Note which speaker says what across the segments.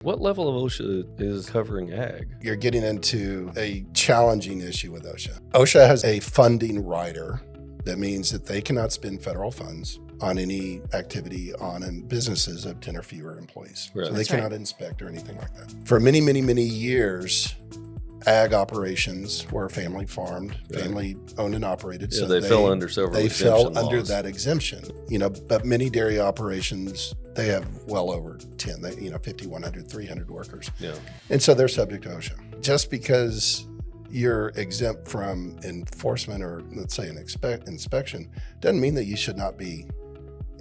Speaker 1: What level of OSHA is covering ag?
Speaker 2: You're getting into a challenging issue with OSHA. OSHA has a funding rider. That means that they cannot spend federal funds on any activity on businesses of 10 or fewer employees.
Speaker 1: Right.
Speaker 2: So they cannot inspect or anything like that. For many, many, many years, ag operations were family farmed, family owned and operated.
Speaker 1: Yeah,
Speaker 2: So
Speaker 1: they fell under several
Speaker 2: They
Speaker 1: exemption
Speaker 2: fell under
Speaker 1: laws.
Speaker 2: that exemption. But many dairy operations, they have well over 10, 50, 100, 300 workers.
Speaker 1: Yeah.
Speaker 2: And so they're subject to OSHA. Just because you're exempt from enforcement or, let's say, an inspection doesn't mean that you should not be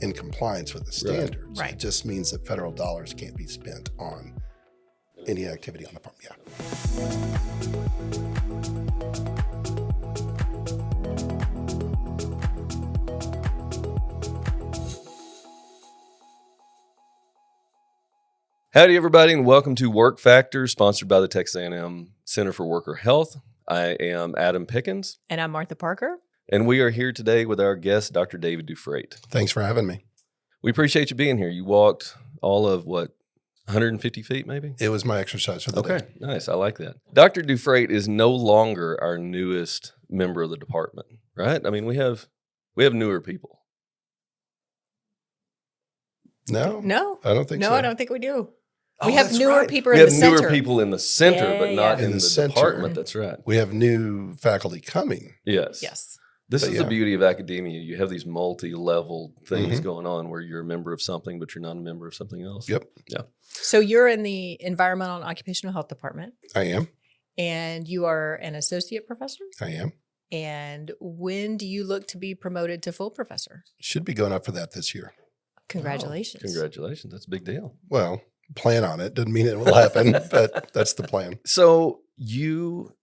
Speaker 2: in compliance with the standards.
Speaker 3: Right.
Speaker 2: It just means that federal dollars can't be spent on any activity on the farm. Yeah.
Speaker 1: Howdy, everybody, and welcome to Work Factors, sponsored by the Texas A&M Center for Worker Health. I am Adam Pickens,
Speaker 3: And I'm Martha Parker.
Speaker 1: and we are here today with our guest, Dr. David Douphrate.
Speaker 2: Thanks for having me.
Speaker 1: We appreciate you being here. You walked all of, 150 feet maybe?
Speaker 2: It was my exercise for the day.
Speaker 1: Okay, nice. I like that. Dr. Douphrate is no longer our newest member of the department, right? I mean, we have newer people.
Speaker 2: No,
Speaker 3: No,
Speaker 2: I don't think so.
Speaker 3: I don't think we do.
Speaker 1: Oh,
Speaker 3: We have
Speaker 1: that's
Speaker 3: newer
Speaker 1: right.
Speaker 3: people
Speaker 1: We
Speaker 3: in
Speaker 1: have
Speaker 3: the
Speaker 1: newer
Speaker 3: center.
Speaker 1: people in the center,
Speaker 3: Yeah,
Speaker 1: but not
Speaker 3: yeah.
Speaker 1: in the
Speaker 2: center.
Speaker 1: department. That's right.
Speaker 2: We have new faculty coming.
Speaker 1: Yes.
Speaker 3: Yes.
Speaker 1: This
Speaker 2: But
Speaker 1: is
Speaker 2: yeah.
Speaker 1: the beauty of academia. You have these multi-level things
Speaker 2: Mhm.
Speaker 1: going on where you're a member of something, but you're not a member of something else.
Speaker 2: Yep,
Speaker 3: So you're in the Environmental and Occupational Health Department,
Speaker 2: I am.
Speaker 3: and you are an associate professor.
Speaker 2: I am.
Speaker 3: And when do you look to be promoted to full professor?
Speaker 2: Should be going up for that this year.
Speaker 3: Congratulations.
Speaker 1: Congratulations. That's a big deal.
Speaker 2: Well, plan on it. Doesn't mean it will happen, but that's the plan.
Speaker 1: So you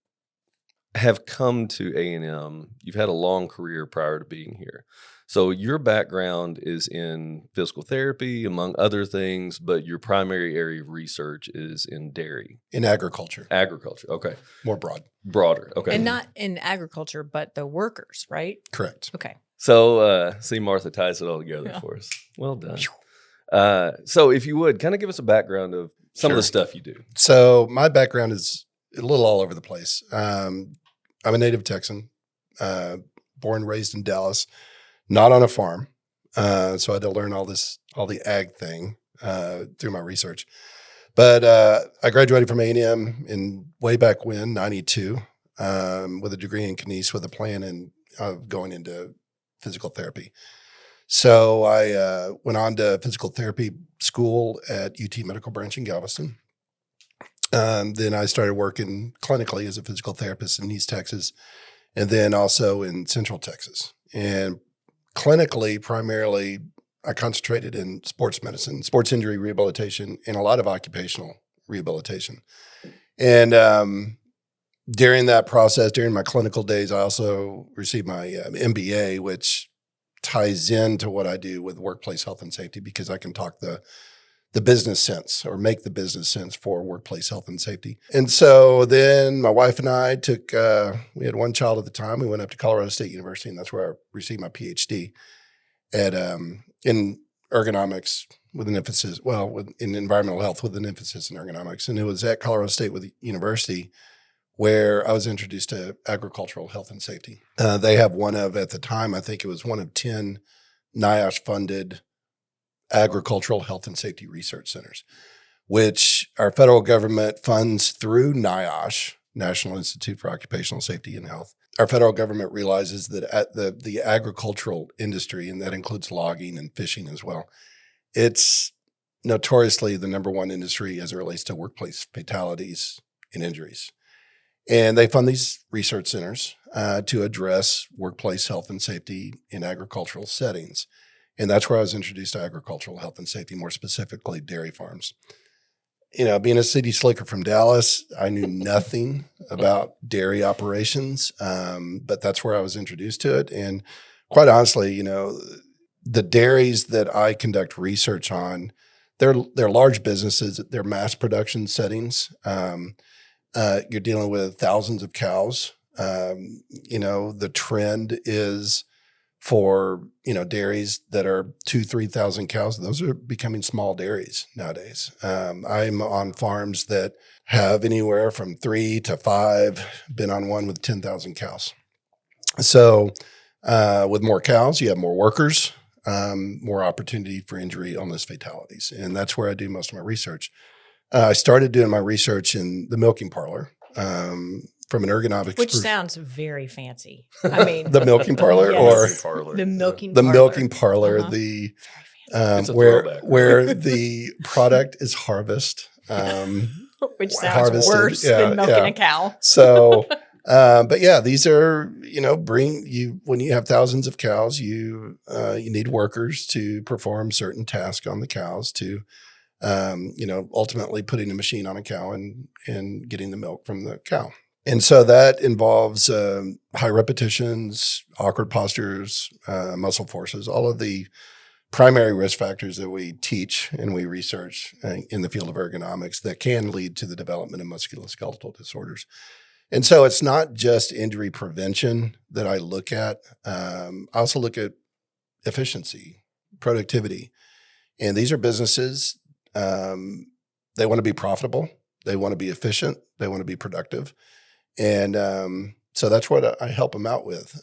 Speaker 1: have come to A&M. You've had a long career prior to being here. So your background is in physical therapy, among other things, but your primary area of research is in dairy.
Speaker 2: In agriculture,
Speaker 1: Agriculture. Okay.
Speaker 2: more broad.
Speaker 1: Broader. Okay.
Speaker 3: And not in agriculture, but the workers, right?
Speaker 2: Correct.
Speaker 3: Okay.
Speaker 1: So, see, Martha ties it all together
Speaker 3: Yeah.
Speaker 1: for us. Well done. So, if you would, kind of give us a background of some of the
Speaker 2: Sure.
Speaker 1: stuff you do.
Speaker 2: So my background is a little all over the place. I'm a native Texan, born and raised in Dallas, not on a farm. So I had to learn all the ag thing through my research. But I graduated from A&M in way back when, 92, with a degree in kinesics with a plan of going into physical therapy. So I went on to physical therapy school at UT Medical Branch in Galveston. Then I started working clinically as a physical therapist in East Texas, and then also in Central Texas. And clinically, primarily, I concentrated in sports medicine, sports injury rehabilitation, and a lot of occupational rehabilitation. And during that process, during my clinical days, I also received my MBA, which ties into what I do with workplace health and safety, because I can talk the business sense or make the business sense for workplace health and safety. And so then my wife and I we had one child at the time. We went up to Colorado State University, and that's where I received my PhD in ergonomics with an emphasis, in environmental health with an emphasis in ergonomics. And it was at Colorado State University where I was introduced to agricultural health and safety. They have at the time, I think it was one of 10 NIOSH-funded agricultural health and safety research centers, which our federal government funds through NIOSH, National Institute for Occupational Safety and Health. Our federal government realizes that at the agricultural industry, and that includes logging and fishing as well, it's notoriously the number one industry as it relates to workplace fatalities and injuries. And they fund these research centers to address workplace health and safety in agricultural settings. And that's where I was introduced to agricultural health and safety, more specifically dairy farms. Being a city slicker from Dallas, I knew nothing about dairy operations, but that's where I was introduced to it. And quite honestly, the dairies that I conduct research on, they're large businesses, they're mass production settings. You're dealing with thousands of cows. The trend is for, dairies that are 2,000-3,000 cows. Those are becoming small dairies nowadays. I'm on farms that have anywhere from 3 to 5, been on one with 10,000 cows. So with more cows, you have more workers, more opportunity for injury, illness, fatalities. And that's where I do most of my research. I started doing my research in the milking parlor from an ergonomics.
Speaker 3: Which sounds very fancy. I mean,
Speaker 2: the milking parlor
Speaker 3: yes.
Speaker 2: or
Speaker 3: The milking
Speaker 2: the
Speaker 3: parlor.
Speaker 2: milking parlor,
Speaker 3: Uh-huh.
Speaker 2: the
Speaker 1: It's a
Speaker 2: where
Speaker 1: throwback, right?
Speaker 2: where the product is harvest.
Speaker 3: Which sounds
Speaker 2: harvested.
Speaker 3: worse
Speaker 2: Yeah,
Speaker 3: than milking
Speaker 2: yeah.
Speaker 3: a cow.
Speaker 2: So, but yeah, these are, when you have thousands of cows, you need workers to perform certain tasks on the cows to, ultimately putting a machine on a cow and getting the milk from the cow. And so that involves high repetitions, awkward postures, muscle forces, all of the primary risk factors that we teach and we research in the field of ergonomics that can lead to the development of musculoskeletal disorders. And so it's not just injury prevention that I look at. I also look at efficiency, productivity. And these are businesses, they want to be profitable. They want to be efficient. They want to be productive. And so that's what I help them out with.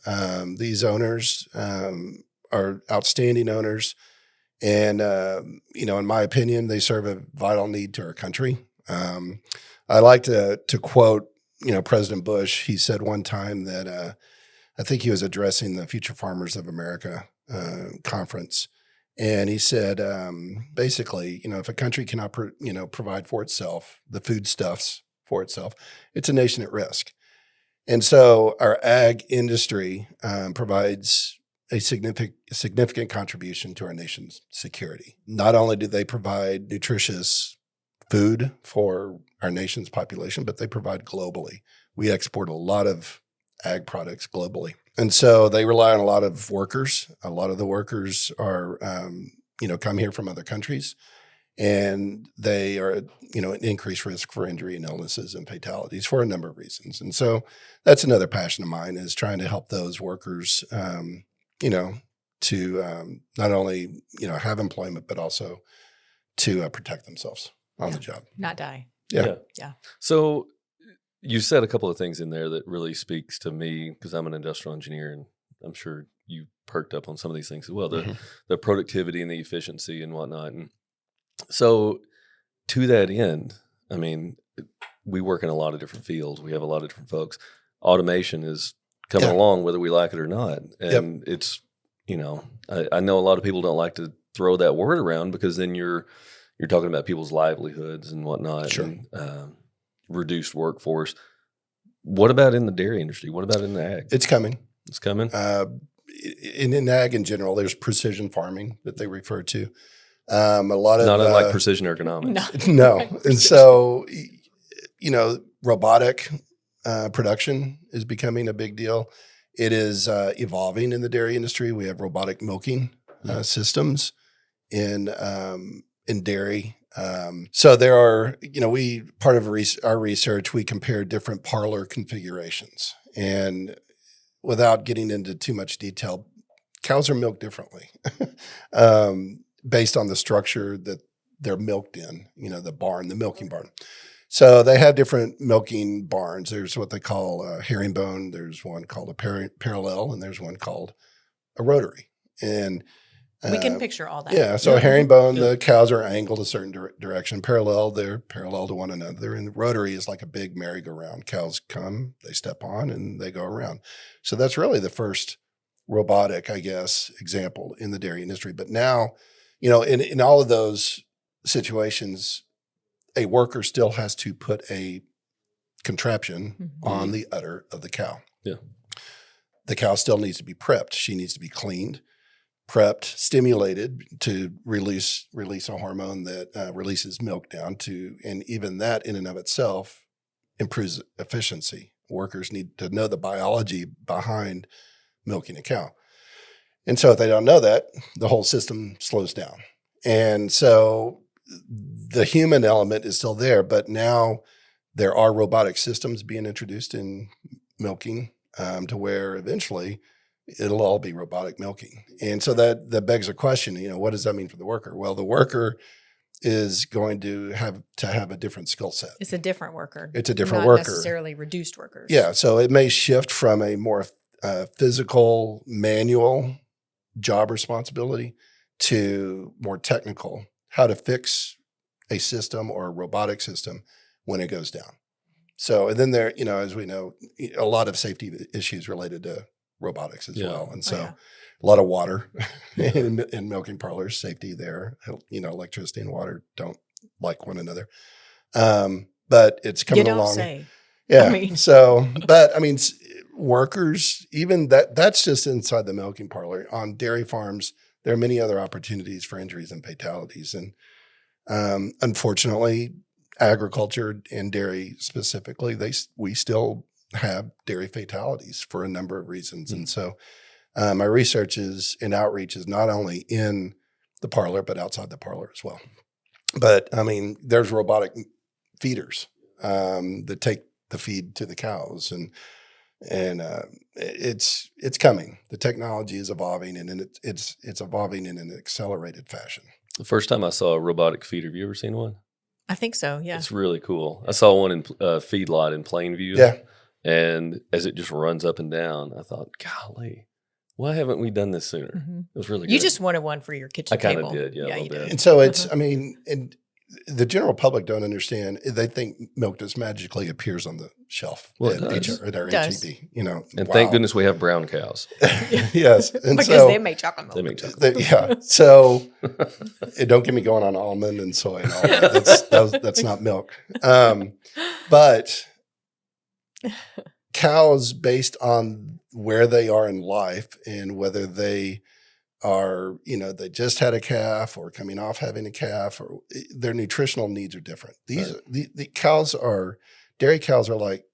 Speaker 2: These owners are outstanding owners. And, in my opinion, they serve a vital need to our country. I like to quote, President Bush. He said one time that I think he was addressing the Future Farmers of America conference. And he said, basically, if a country cannot, provide for itself the foodstuffs for itself, it's a nation at risk. And so our ag industry provides a significant contribution to our nation's security. Not only do they provide nutritious food for our nation's population, but they provide globally. We export a lot of ag products globally. And so they rely on a lot of workers. A lot of the workers are, come here from other countries. And they are, at increased risk for injury and illnesses and fatalities for a number of reasons. And so that's another passion of mine, is trying to help those workers, to not only, have employment, but also to protect themselves on the job.
Speaker 3: Not die.
Speaker 2: Yeah.
Speaker 1: So you said a couple of things in there that really speaks to me, because I'm an industrial engineer, and I'm sure you perked up on some of these things as well, the productivity and the efficiency and whatnot. And so to that end, I mean, we work in a lot of different fields. We have a lot of different folks. Automation is coming along whether we like it or not. And it's, I know a lot of people don't like to throw that word around, because then you're talking about people's livelihoods and whatnot.
Speaker 2: Sure.
Speaker 1: And reduced workforce. What about in the dairy industry? What about in the ag?
Speaker 2: It's coming.
Speaker 1: It's coming?
Speaker 2: In ag in general, there's precision farming that they refer to. A lot of
Speaker 1: not unlike precision ergonomics.
Speaker 2: No. And so, robotic production is becoming a big deal. It is evolving in the dairy industry. We have robotic milking systems in dairy. So there are, part of our research, we compare different parlor configurations. And without getting into too much detail, cows are milked differently. Based on the structure that they're milked in, the barn, the milking barn. So they have different milking barns. There's what they call a herringbone. There's one called a parallel, and there's one called a rotary. And
Speaker 3: we can picture all that.
Speaker 2: Yeah. So a herringbone, the cows are angled a certain direction. Parallel, they're parallel to one another. And the rotary is like a big merry-go-round. Cows come, they step on, and they go around. So that's really the first robotic, I guess, example in the dairy industry. But now, in all of those situations, a worker still has to put a contraption on the udder of the cow.
Speaker 1: Yeah.
Speaker 2: The cow still needs to be prepped. She needs to be cleaned, prepped, stimulated to release a hormone that releases milk down to, and even that in and of itself improves efficiency. Workers need to know the biology behind milking a cow. And so if they don't know that, the whole system slows down. And so the human element is still there, but now there are robotic systems being introduced in milking to where eventually it'll all be robotic milking. And so that begs a question, what does that mean for the worker? Well, the worker is going to have a different skill set.
Speaker 3: It's a different worker.
Speaker 2: It's a different
Speaker 3: not
Speaker 2: worker.
Speaker 3: necessarily reduced workers.
Speaker 2: Yeah. So it may shift from a more physical, manual job responsibility to more technical, how to fix a system or a robotic system when it goes down. So, and then there, as we know, a lot of safety issues related to robotics as well. And so a lot of water in milking parlors, safety there, electricity and water don't like one another. But it's coming along.
Speaker 3: You don't say.
Speaker 2: Yeah. Workers, even that's just inside the milking parlor. On dairy farms, there are many other opportunities for injuries and fatalities. And unfortunately, agriculture and dairy specifically, we still have dairy fatalities for a number of reasons. And so my research and outreach is not only in the parlor, but outside the parlor as well. But there's robotic feeders that take the feed to the cows, and it's coming. The technology is evolving, and it's evolving in an accelerated fashion.
Speaker 1: The first time I saw a robotic feeder, have you ever seen one?
Speaker 3: I think so. Yeah,
Speaker 1: it's really cool. I saw one in feedlot in Plainview.
Speaker 2: Yeah,
Speaker 1: and as it just runs up and down, I thought, golly, why haven't we done this sooner?
Speaker 3: Mm-hmm.
Speaker 1: It was really good.
Speaker 3: You just wanted one for your kitchen table.
Speaker 1: I kind of did, yeah, a little bit.
Speaker 2: And so it's, and the general public don't understand. They think milk just magically appears on the shelf at our HEB.
Speaker 1: And thank goodness we have brown cows.
Speaker 2: Yes, and
Speaker 3: because they make chocolate milk.
Speaker 1: They make chocolate.
Speaker 2: Yeah. So don't get me going on almond and soy and all that. That's not milk. But cows, based on where they are in life and whether they are, they just had a calf or coming off having a calf, or their nutritional needs are different. The cows dairy cows are like,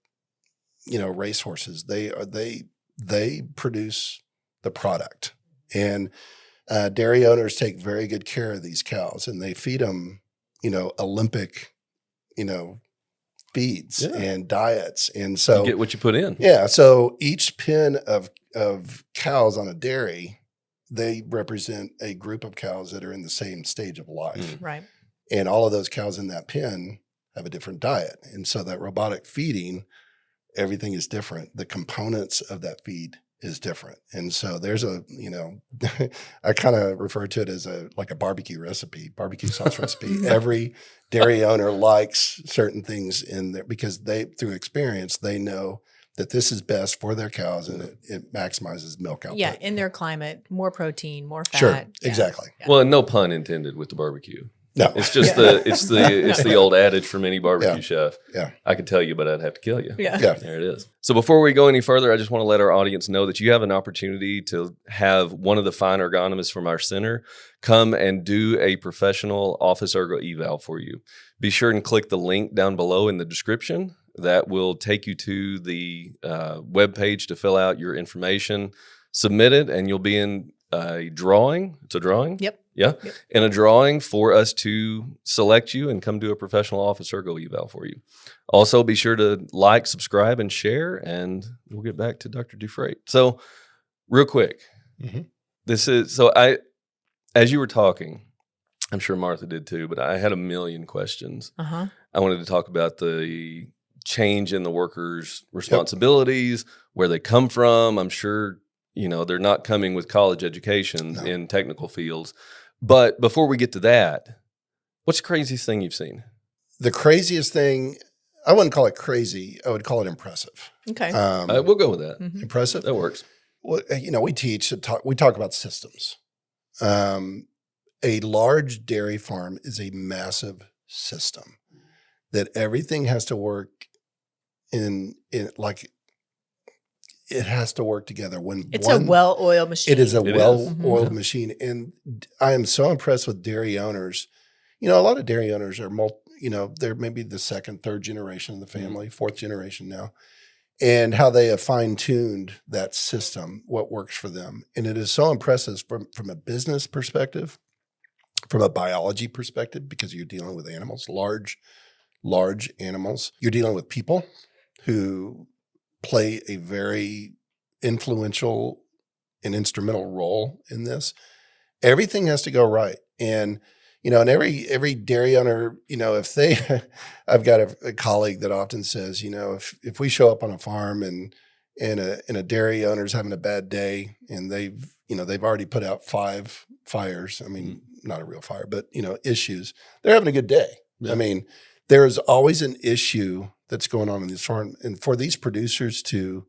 Speaker 2: race horses. They produce the product, and dairy owners take very good care of these cows, and they feed them, Olympic, feeds and diets. And so
Speaker 1: you get what you put in.
Speaker 2: Yeah. So each pen of cows on a dairy, they represent a group of cows that are in the same stage of life.
Speaker 3: Right.
Speaker 2: And all of those cows in that pen have a different diet. And so that robotic feeding, everything is different. The components of that feed is different. And so there's I kind of refer to it as like a barbecue sauce recipe. Every dairy owner likes certain things in there because through experience, they know that this is best for their cows, and it maximizes milk output.
Speaker 3: Yeah, in their climate, more protein, more fat.
Speaker 2: Sure,
Speaker 3: Yeah.
Speaker 2: exactly.
Speaker 3: Yeah.
Speaker 1: Well, and no pun intended with the barbecue.
Speaker 2: No,
Speaker 1: it's just it's the old adage from any barbecue chef.
Speaker 2: Yeah,
Speaker 1: I could tell you, but I'd have to kill you.
Speaker 3: Yeah,
Speaker 1: there it is. So before we go any further, I just want to let our audience know that you have an opportunity to have one of the fine ergonomists from our center come and do a professional office ergo eval for you. Be sure and click the link down below in the description. That will take you to the webpage to fill out your information, submit it, and you'll be in a drawing. It's a drawing?
Speaker 3: Yep.
Speaker 1: Yeah.
Speaker 3: Yep.
Speaker 1: In a drawing for us to select you and come do a professional office ergo eval for you. Also, be sure to like, subscribe, and share, and we'll get back to Dr. Douphrate. So, real quick, as you were talking, I'm sure Martha did too, but I had a million questions.
Speaker 3: Uh-huh.
Speaker 1: I wanted to talk about the change in the workers' responsibilities, where they come from. I'm sure, they're not coming with college education in technical fields. But before we get to that, what's the craziest thing you've seen?
Speaker 2: The craziest thing, I wouldn't call it crazy. I would call it impressive.
Speaker 3: Okay.
Speaker 1: We'll go with that.
Speaker 3: Mm-hmm.
Speaker 2: Impressive.
Speaker 1: That works.
Speaker 2: Well, we talk about systems. A large dairy farm is a massive system that everything has to work in like it has to work together. It's a
Speaker 3: well-oiled machine.
Speaker 2: It is a well-oiled machine. And I am so impressed with dairy owners. A lot of dairy owners are they're maybe the second, third generation of the family, fourth generation now, and how they have fine-tuned that system, what works for them. And it is so impressive from a business perspective, from a biology perspective, because you're dealing with animals, large animals. You're dealing with people who play a very influential an instrumental role in this. Everything has to go right. And, and every dairy owner, if they, I've got a colleague that often says, if we show up on a farm and a dairy owner's having a bad day and they've already put out 5 fires. I mean, not a real fire, but issues. They're having a good day. Yeah. I mean, there is always an issue that's going on in this farm, and for these producers to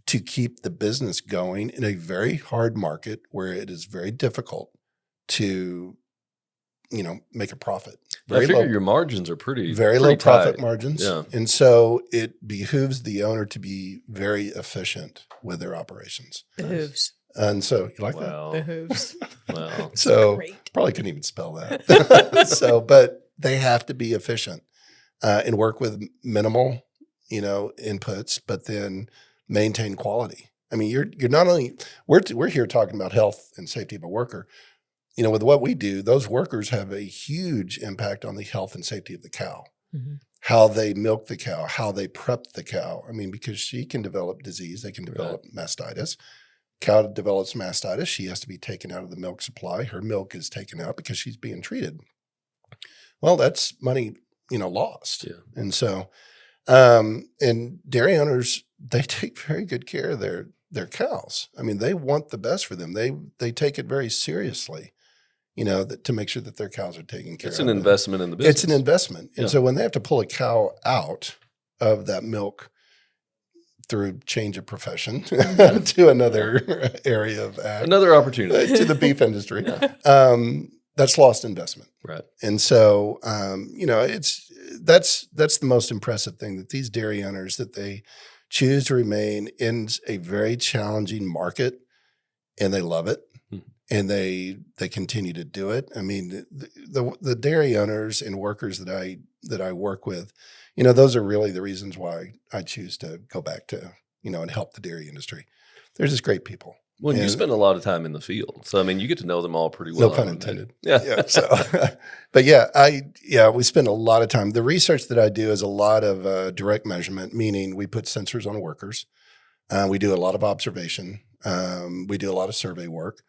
Speaker 2: keep the business going in a very hard market where it is very difficult to, make a profit.
Speaker 1: I figure your margins are pretty
Speaker 2: low profit
Speaker 1: tight.
Speaker 2: margins.
Speaker 1: Yeah.
Speaker 2: And so it behooves the owner to be very efficient with their operations.
Speaker 3: Behooves.
Speaker 2: And so you like
Speaker 1: Wow.
Speaker 3: that? Behooves.
Speaker 1: Wow.
Speaker 2: So
Speaker 3: Great.
Speaker 2: probably couldn't even spell that. But they have to be efficient and work with minimal, inputs, but then maintain quality. I mean, you're not only, we're here talking about health and safety of a worker. With what we do, those workers have a huge impact on the health and safety of the cow, how they milk the cow, how they prep the cow. I mean, because she can develop disease, they can develop mastitis. Cow develops mastitis, she has to be taken out of the milk supply. Her milk is taken out because she's being treated. Well, that's money, lost. Yeah. And so, and dairy owners, they take very good care of their cows. I mean, they want the best for them. They take it very seriously. To make sure that their cows are taken care of.
Speaker 1: It's an investment in the business.
Speaker 2: It's an investment. And so when they have to pull a cow out of that milk through change of profession to another area of
Speaker 1: another opportunity
Speaker 2: to the beef industry, that's lost investment.
Speaker 1: Right.
Speaker 2: And so, that's the most impressive thing, that these dairy owners, that they choose to remain in a very challenging market and they love it. And they continue to do it. I mean, the dairy owners and workers that I work with, those are really the reasons why I choose to go back to, and help the dairy industry. They're just great people.
Speaker 1: Well, you spend a lot of time in the field, so I mean, you get to know them all pretty well.
Speaker 2: No pun intended.
Speaker 1: Yeah.
Speaker 2: So, but we spend a lot of time. The research that I do is a lot of direct measurement, meaning we put sensors on workers. We do a lot of observation. We do a lot of survey work.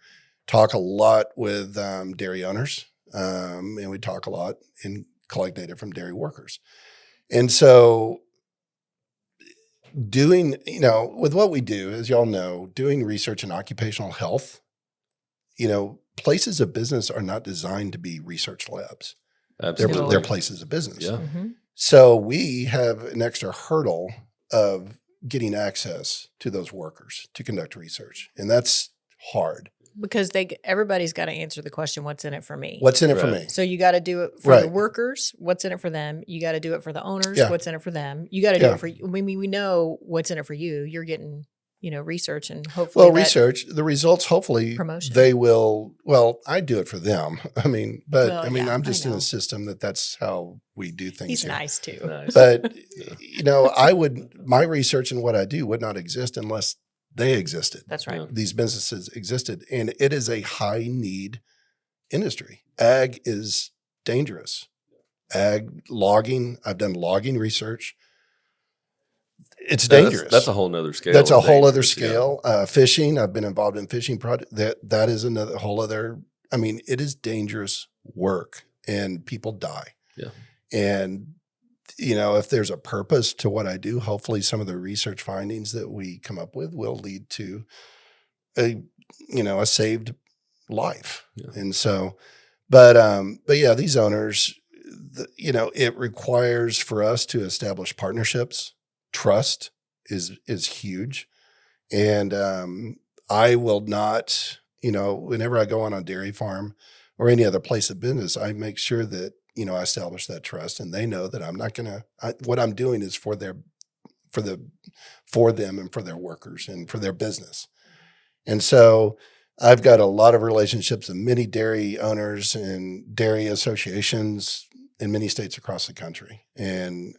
Speaker 2: Talk a lot with dairy owners, and we talk a lot and collect data from dairy workers. And so doing, with what we do, as y'all know, doing research in occupational health, places of business are not designed to be research labs.
Speaker 1: Absolutely.
Speaker 2: They're places of business.
Speaker 1: Yeah.
Speaker 2: So we have an extra hurdle of getting access to those workers to conduct research, and that's hard.
Speaker 3: Because everybody's got to answer the question, what's in it for me?
Speaker 2: What's in it for me?
Speaker 3: So you got to do it for the workers. What's in it for them? You got to do it for the owners.
Speaker 2: Yeah.
Speaker 3: What's in it for them? You got to do it for, I mean, we know what's in it for you. You're getting, research and hopefully
Speaker 2: research, the results, hopefully
Speaker 3: promotion.
Speaker 2: They will, I do it for them. I mean, but I'm just in a system that's how we do things.
Speaker 3: He's
Speaker 2: here.
Speaker 3: nice too.
Speaker 2: Nice. But, my research and what I do would not exist unless they existed.
Speaker 3: That's right.
Speaker 2: These businesses existed, and it is a high need industry. Ag is dangerous. Ag logging, I've done logging research. It's dangerous.
Speaker 1: That's a whole nother scale.
Speaker 2: That's a whole other scale. Yeah. Fishing, I've been involved in fishing projects. That is another whole other, it is dangerous work and people die. Yeah. And if there's a purpose to what I do, hopefully some of the research findings that we come up with will lead to a saved life. Yeah. And so, but yeah, these owners, it requires for us to establish partnerships. Trust is huge. And I will not, whenever I go on a dairy farm or any other place of business, I make sure that I establish that trust, and they know that I'm not going to. What I'm doing is for them and for their workers and for their business. And so I've got a lot of relationships with many dairy owners and dairy associations in many states across the country, and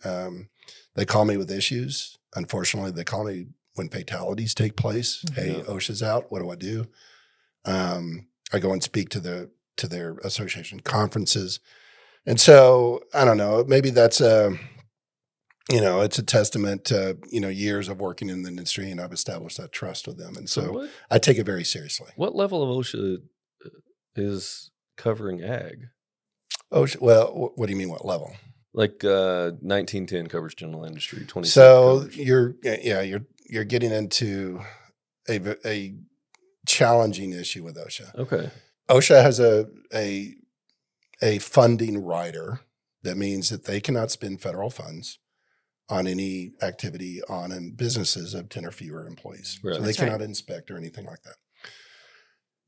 Speaker 2: they call me with issues. Unfortunately, they call me when fatalities take place. Mm-hmm. Hey, OSHA's out. What do I do? I go and speak to their association conferences. And so I don't know, maybe that's a it's a testament to, years of working in the industry, and I've established that trust with them. And so I take it very seriously.
Speaker 1: What level of OSHA is covering ag?
Speaker 2: OSHA, well, what do you mean, what level?
Speaker 1: Like 1910 covers general industry, 26
Speaker 2: So
Speaker 1: covers.
Speaker 2: you're getting into a challenging issue with OSHA.
Speaker 1: Okay.
Speaker 2: OSHA has a funding rider. That means that they cannot spend federal funds on any activity on businesses of 10 or fewer employees.
Speaker 1: Right.
Speaker 2: So they
Speaker 3: That's
Speaker 2: cannot
Speaker 3: right.
Speaker 2: inspect or anything like that.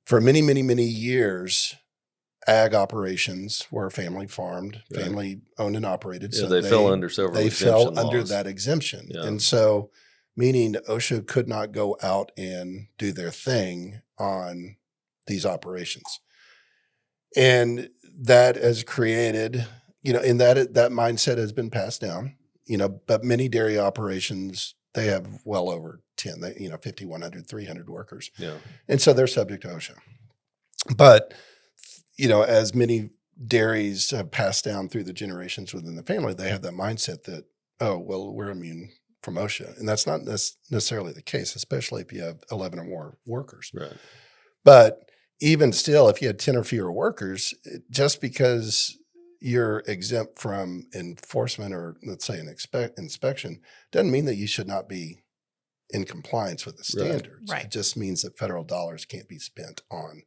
Speaker 2: For many, many, many years, ag operations were family farmed,
Speaker 1: Right.
Speaker 2: family owned and operated.
Speaker 1: Yeah,
Speaker 2: So
Speaker 1: they fell under several
Speaker 2: They
Speaker 1: exemption
Speaker 2: fell under
Speaker 1: laws.
Speaker 2: that exemption.
Speaker 1: Yeah.
Speaker 2: And so, meaning OSHA could not go out and do their thing on these operations. And that has created, and that mindset has been passed down, but many dairy operations, they have well over 10, 50, 100, 300 workers.
Speaker 1: Yeah.
Speaker 2: And so they're subject to OSHA. But, as many dairies have passed down through the generations within the family, they have that mindset that, oh, well, we're immune from OSHA. And that's not necessarily the case, especially if you have 11 or more workers.
Speaker 1: Right.
Speaker 2: But even still, if you had 10 or fewer workers, just because you're exempt from enforcement or, let's say, an inspection, doesn't mean that you should not be in compliance with the standards.
Speaker 3: Right.
Speaker 2: It just means that federal dollars can't be spent on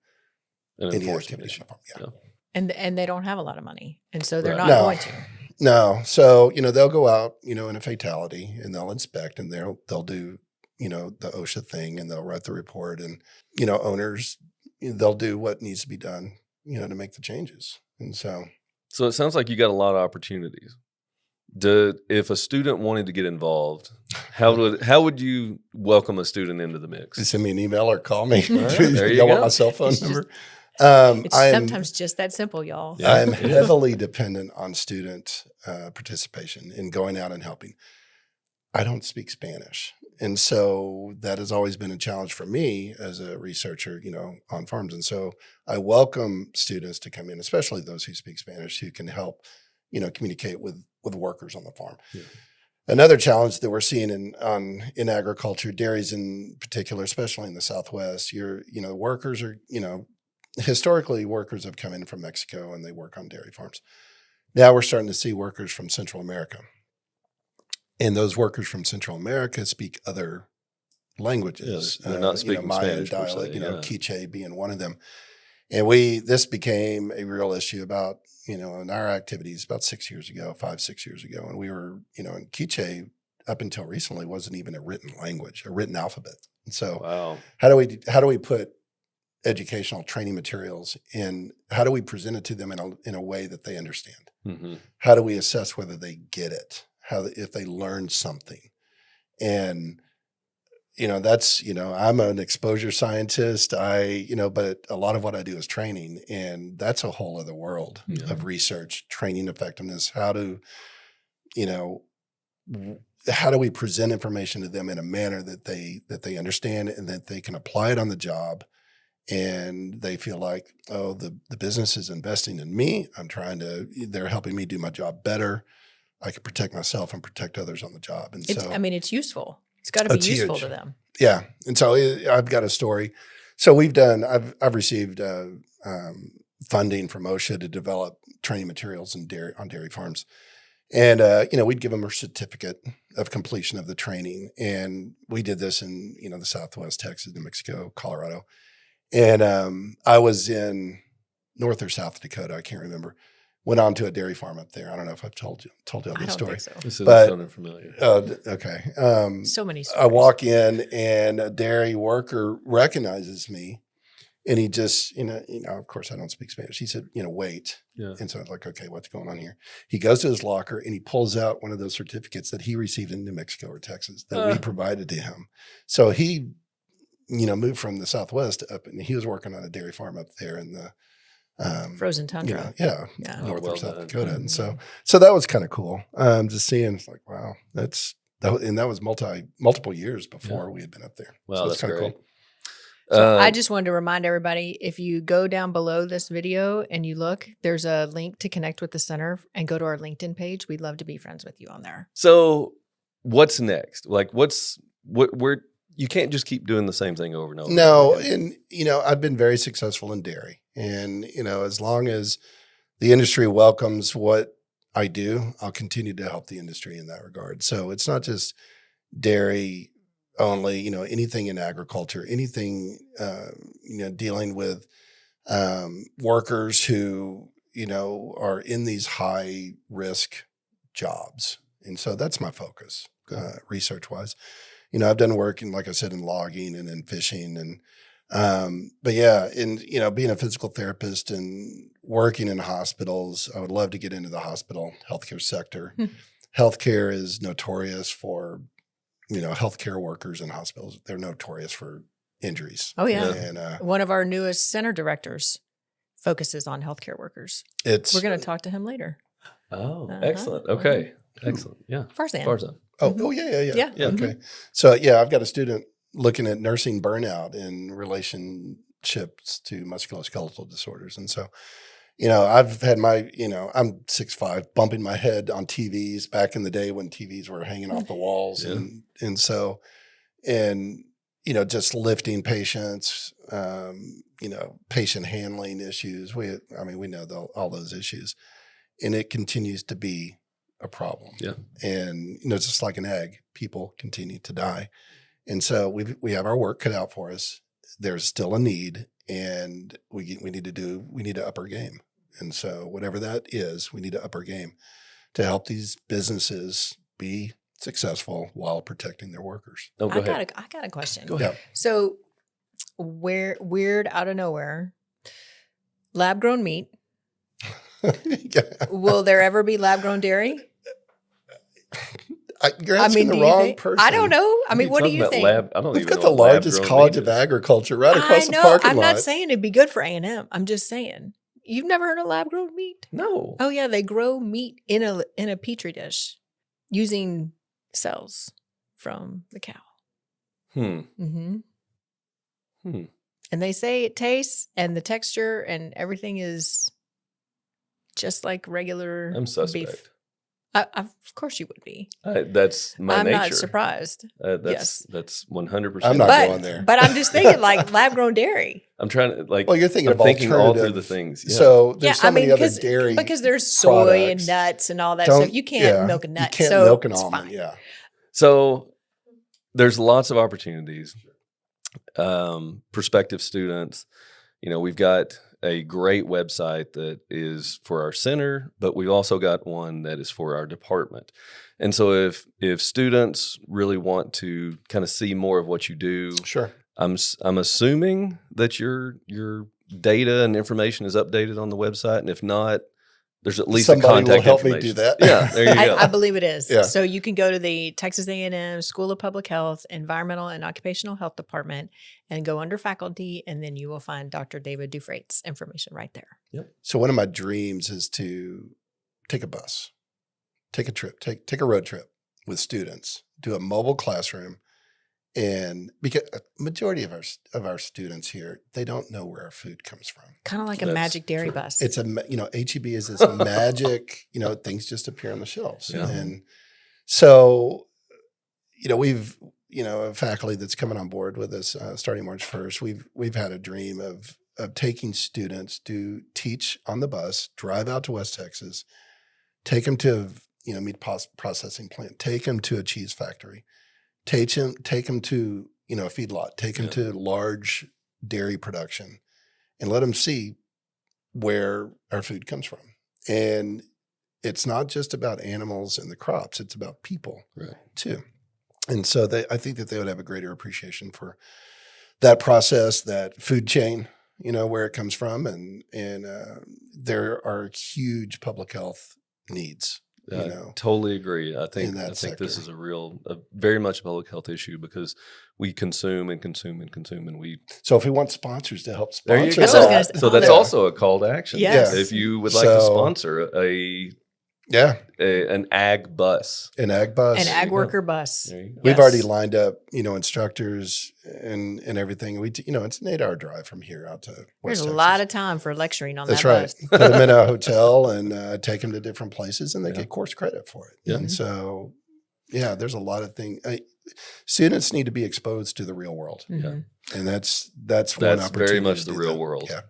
Speaker 1: And
Speaker 2: any
Speaker 1: enforcement
Speaker 2: activity.
Speaker 1: issue.
Speaker 2: Yeah.
Speaker 3: And they don't have a lot of money, and so they're
Speaker 1: Right.
Speaker 3: not
Speaker 2: No.
Speaker 3: going to.
Speaker 2: No. So, they'll go out, in a fatality, and they'll inspect, and they'll do, the OSHA thing, and they'll write the report, and, owners, they'll do what needs to be done, to make the changes. And so
Speaker 1: it sounds like you got a lot of opportunities. If a student wanted to get involved, how would you welcome a student into the mix?
Speaker 2: send me an email or call me.
Speaker 1: All right, there you
Speaker 2: Y'all want
Speaker 1: go.
Speaker 2: my cell phone
Speaker 3: It's
Speaker 2: number?
Speaker 3: It's
Speaker 2: I'm,
Speaker 3: sometimes just that simple, y'all.
Speaker 1: Yeah.
Speaker 2: I'm heavily dependent on student participation in going out and helping. I don't speak Spanish. And so that has always been a challenge for me as a researcher, on farms. And so I welcome students to come in, especially those who speak Spanish, who can help, communicate with workers on the farm. Yeah. Another challenge that we're seeing in agriculture, dairies in particular, especially in the Southwest, workers are, historically workers have come in from Mexico and they work on dairy farms. Now we're starting to see workers from Central America. And those workers from Central America speak other languages.
Speaker 1: Yeah, they're not speaking
Speaker 2: Mayan
Speaker 1: Spanish per
Speaker 2: dialect,
Speaker 1: se, yeah.
Speaker 2: Quiche being one of them. And this became a real issue about, in our activities about 6 years ago, 5-6 years ago. And we were, and Quiche up until recently wasn't even a written language, a written alphabet. And so
Speaker 1: Wow.
Speaker 2: how do we put educational training materials in, how do we present it to them in a way that they understand?
Speaker 1: Mm-hmm.
Speaker 2: How do we assess whether they get it? If they learn something? And, that's, I'm an exposure scientist. But a lot of what I do is training, and that's a whole other world of research, training effectiveness. How do we present information to them in a manner that they understand and that they can apply it on the job? And they feel like, oh, the business is investing in me. They're helping me do my job better. I can protect myself and protect others on the job. And
Speaker 3: it's useful. It's got to be useful to them.
Speaker 2: Yeah. And so I've got a story. So I've received funding from OSHA to develop training materials on dairy farms. And, we'd give them a certificate of completion of the training. And we did this in, the Southwest, Texas, New Mexico, Colorado. And I was in North or South Dakota, I can't remember. Went on to a dairy farm up there. I don't know if I've told you
Speaker 3: I
Speaker 2: this
Speaker 3: don't
Speaker 2: story.
Speaker 3: think so.
Speaker 1: This is
Speaker 2: But-
Speaker 1: sounding familiar.
Speaker 2: Okay.
Speaker 3: So many
Speaker 2: I
Speaker 3: stories.
Speaker 2: walk in and a dairy worker recognizes me, and he just, of course I don't speak Spanish. He said, wait.
Speaker 1: Yeah.
Speaker 2: And so I was like, okay, what's going on here? He goes to his locker and he pulls out one of those certificates that he received in New Mexico or Texas that we provided to him. So he, moved from the Southwest up, and he was working on a dairy farm up there in the
Speaker 3: Frozen tundra.
Speaker 2: Yeah.
Speaker 1: Oh,
Speaker 2: North
Speaker 1: well
Speaker 2: or South
Speaker 1: done.
Speaker 2: Dakota. And so that was kind of cool. Just seeing, it's like, wow, that was multiple years before we had been up there.
Speaker 1: Wow,
Speaker 2: So
Speaker 1: that's
Speaker 2: it's kinda
Speaker 1: great.
Speaker 3: So I just wanted to remind everybody, if you go down below this video and you look, there's a link to connect with the center and go to our LinkedIn page. We'd love to be friends with you on there.
Speaker 1: So what's next? Like where you can't just keep doing the same thing over and over.
Speaker 2: No, and I've been very successful in dairy, and as long as the industry welcomes what I do, I'll continue to help the industry in that regard. So it's not just dairy only, anything in agriculture, anything, dealing with workers who, are in these high risk jobs. And so that's my focus, research wise. I've done work in, like I said, in logging and in fishing but yeah, being a physical therapist and working in hospitals, I would love to get into the hospital healthcare sector. Healthcare is notorious for, healthcare workers in hospitals. They're notorious for injuries.
Speaker 3: Oh yeah.
Speaker 2: And
Speaker 3: one of our newest center directors focuses on healthcare workers. We're going to talk to him later.
Speaker 1: Oh, excellent. Okay. Excellent. Yeah.
Speaker 3: Farzan.
Speaker 2: Oh yeah.
Speaker 3: Yeah.
Speaker 2: Okay. So yeah, I've got a student looking at nursing burnout in relationships to musculoskeletal disorders. And so, I've had my, I'm 6'5", bumping my head on TVs back in the day when TVs were hanging off the walls.
Speaker 1: Yeah.
Speaker 2: Just lifting patients, patient handling issues. We know all those issues, and it continues to be a problem.
Speaker 1: Yeah.
Speaker 2: And, just like an egg, people continue to die. And so we have our work cut out for us. There's still a need, and we need to up our game. And so whatever that is, we need to up our game to help these businesses be successful while protecting their workers.
Speaker 1: Oh, go ahead.
Speaker 3: I got a question.
Speaker 1: Go ahead.
Speaker 3: So weird out of nowhere, lab grown meat.
Speaker 2: Yeah.
Speaker 3: Will there ever be lab grown dairy?
Speaker 2: You're asking the wrong person.
Speaker 3: I don't know. What do you think?
Speaker 2: We've got the largest college of agriculture right across the parking lot.
Speaker 3: I'm not saying it'd be good for A&M. I'm just saying. You've never heard of lab grown meat?
Speaker 1: No.
Speaker 3: Oh yeah, they grow meat in a petri dish using cells from the cow. Mm-hmm. And they say it tastes and the texture and everything is just like regular
Speaker 1: I'm suspect.
Speaker 3: beef. Of course you would be.
Speaker 1: That's my nature.
Speaker 3: I'm not surprised.
Speaker 1: That's 100%.
Speaker 2: I'm not going there.
Speaker 3: But I'm just thinking like lab grown dairy.
Speaker 1: I'm trying to
Speaker 2: Well, you're thinking of
Speaker 1: thinking all through
Speaker 2: alternative.
Speaker 1: the things. Yeah.
Speaker 2: So there's so many other dairy
Speaker 3: because there's soy
Speaker 2: products.
Speaker 3: and nuts and all that stuff. You can't milk a nut.
Speaker 2: You can't
Speaker 3: so
Speaker 2: milk an
Speaker 3: it's
Speaker 2: almond.
Speaker 3: fine.
Speaker 2: Yeah.
Speaker 1: So there's lots of opportunities. Prospective students, we've got a great website that is for our center, but we've also got one that is for our department. And so if students really want to kind of see more of what you do,
Speaker 2: Sure.
Speaker 1: I'm assuming that your data and information is updated on the website, and if not, there's at least
Speaker 2: Somebody
Speaker 1: a contact
Speaker 2: will help me
Speaker 1: information.
Speaker 2: do that.
Speaker 1: Yeah, there you go.
Speaker 3: I believe it is.
Speaker 2: Yeah.
Speaker 3: So you can go to the Texas A&M School of Public Health, Environmental and Occupational Health Department and go under faculty, and then you will find Dr. David Doupphrate's information right there.
Speaker 1: Yep.
Speaker 2: So one of my dreams is to take a bus, take a trip, take a road trip with students, do a mobile classroom. And because a majority of our students here, they don't know where our food comes from.
Speaker 3: Kind of like a magic dairy bus.
Speaker 2: It's HEB is this magic, things just appear on the shelves.
Speaker 1: Yeah.
Speaker 2: And so, we've, a faculty that's coming on board with us starting March 1st. We've had a dream of taking students to teach on the bus, drive out to West Texas, take them to, meat processing plant, take them to a cheese factory. Take them to, a feedlot, take them to large dairy production and let them see where our food comes from. And it's not just about animals and the crops, it's about people too. And so I think that they would have a greater appreciation for that process, that food chain, where it comes from. And there are huge public health needs.
Speaker 1: Totally agree. I think
Speaker 2: sector.
Speaker 1: this is a very much a public health issue because we consume and consume and consume, and we.
Speaker 2: So if we want sponsors to help
Speaker 1: There you
Speaker 2: sponsor
Speaker 1: go.
Speaker 3: That's what I was gonna say.
Speaker 1: So that's also a call to action.
Speaker 3: Yes.
Speaker 1: If you would like to sponsor a
Speaker 2: Yeah.
Speaker 1: an ag bus.
Speaker 2: An ag bus.
Speaker 3: An ag
Speaker 1: you go.
Speaker 3: worker bus.
Speaker 1: There you go.
Speaker 2: We've
Speaker 3: Yes.
Speaker 2: already lined up, instructors and everything. It's an 8-hour drive from here out to West
Speaker 3: There's a
Speaker 2: Texas.
Speaker 3: lot of time for lecturing on
Speaker 2: That's
Speaker 3: that
Speaker 2: right.
Speaker 3: bus.
Speaker 2: Put them in a hotel and take them to different places, and they
Speaker 1: Yeah.
Speaker 2: get course credit for it.
Speaker 1: Yeah.
Speaker 2: And so, there's a lot of things. Students need to be exposed to the real world,
Speaker 3: Mhm.
Speaker 2: and that's one opportunity.
Speaker 1: very much
Speaker 2: to
Speaker 1: the
Speaker 2: do
Speaker 1: real
Speaker 2: that.
Speaker 1: world.
Speaker 2: Yeah.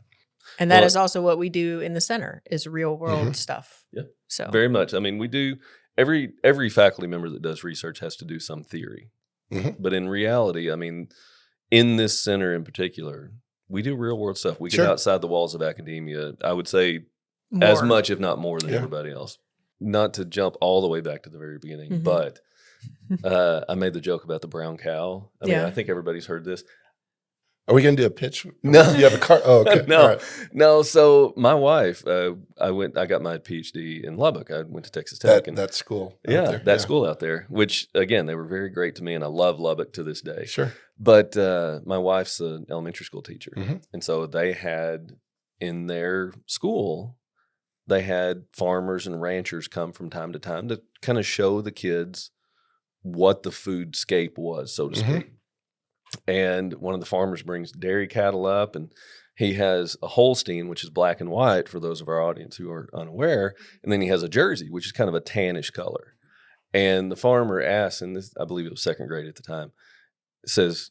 Speaker 3: And that
Speaker 1: Well-
Speaker 3: is also what we do in the center is real world stuff.
Speaker 1: Yeah.
Speaker 3: So
Speaker 1: Very much. I mean, we do every faculty member that does research has to do some theory.
Speaker 2: Mhm.
Speaker 1: But in reality, I mean, in this center in particular, we do real world stuff. We
Speaker 2: Sure.
Speaker 1: get outside the walls of academia, I would say as
Speaker 3: more.
Speaker 1: much, if not more, than
Speaker 2: Yeah.
Speaker 1: everybody else. Not to jump all the way back to the very beginning,
Speaker 3: Mhm.
Speaker 1: but I made the joke about the brown cow. I mean,
Speaker 3: Yeah.
Speaker 1: I think everybody's heard this.
Speaker 2: Are we going to do a pitch?
Speaker 1: No.
Speaker 2: You have a car? Oh, okay.
Speaker 1: No.
Speaker 2: All right.
Speaker 1: No, so my wife, I got my PhD in Lubbock. I went to Texas Tech.
Speaker 2: That school. out
Speaker 1: Yeah,
Speaker 2: there.
Speaker 1: that school out there, which again, they were very great to me, and I love Lubbock to this day.
Speaker 2: Sure.
Speaker 1: But my wife's an elementary school teacher,
Speaker 2: Mhm.
Speaker 1: and so they had in their school, they had farmers and ranchers come from time to time to kind of show the kids what the foodscape was, so to
Speaker 2: Mhm.
Speaker 1: speak. And one of the farmers brings dairy cattle up, and he has a Holstein, which is black and white for those of our audience who are unaware. And then he has a Jersey, which is kind of a tannish color. And the farmer asks, and this, I believe it was second grade at the time, says,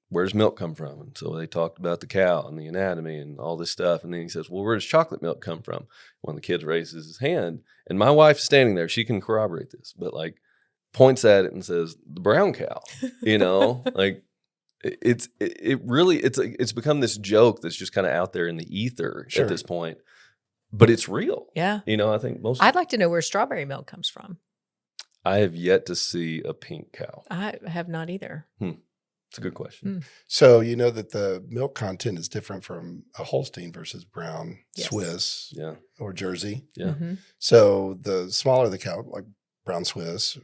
Speaker 1: where's milk come from? And so they talked about the cow and the anatomy and all this stuff. And then he says, well, where does chocolate milk come from? One of the kids raises his hand, and my wife's standing there. She can corroborate this, but points at it and says, the brown cow, it's become this joke that's just kind of out there in the ether
Speaker 2: Sure.
Speaker 1: at this point, but it's real.
Speaker 3: Yeah.
Speaker 1: I think
Speaker 3: I'd like to know where strawberry milk comes from.
Speaker 1: I have yet to see a pink cow.
Speaker 3: I have not either.
Speaker 1: It's a good question.
Speaker 2: So you know that the milk content is different from a Holstein versus brown
Speaker 3: Yes.
Speaker 2: Swiss
Speaker 1: Yeah.
Speaker 2: or Jersey.
Speaker 1: Yeah.
Speaker 3: Mhm.
Speaker 2: So the smaller the cow, like brown Swiss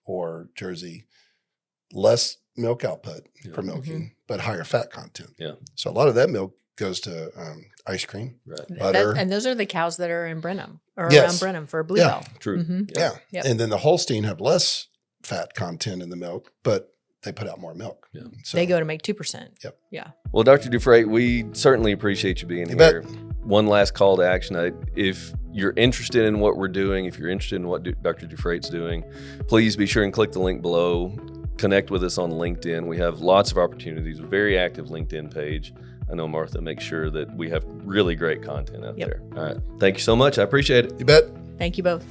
Speaker 2: or Jersey, less milk output
Speaker 1: Yeah.
Speaker 2: for milking, but higher fat content.
Speaker 1: Yeah.
Speaker 2: So a lot of that milk goes to ice cream.
Speaker 1: Right.
Speaker 2: Butter.
Speaker 3: And those are the cows that are in Brenham or
Speaker 2: Yes.
Speaker 3: around Brenham for
Speaker 2: Yeah.
Speaker 3: Bluebell.
Speaker 1: True.
Speaker 3: Mhm.
Speaker 2: Yeah.
Speaker 3: Yep.
Speaker 2: And then the Holstein have less fat content in the milk, but they put out more milk.
Speaker 1: Yeah.
Speaker 2: So,
Speaker 3: They go to make 2%.
Speaker 2: Yep.
Speaker 3: Yeah.
Speaker 1: Well, Dr. Douphrate, we certainly appreciate you being
Speaker 2: You
Speaker 1: here.
Speaker 2: bet.
Speaker 1: One last call to action. If you're interested in what we're doing, if you're interested in what Dr. Doupphrate's doing, please be sure and click the link below. Connect with us on LinkedIn. We have lots of opportunities, a very active LinkedIn page. I know Martha makes sure that we have really great content out
Speaker 3: Yep.
Speaker 1: there. All right. Thank you so much. I appreciate it.
Speaker 2: You bet.
Speaker 3: Thank you both.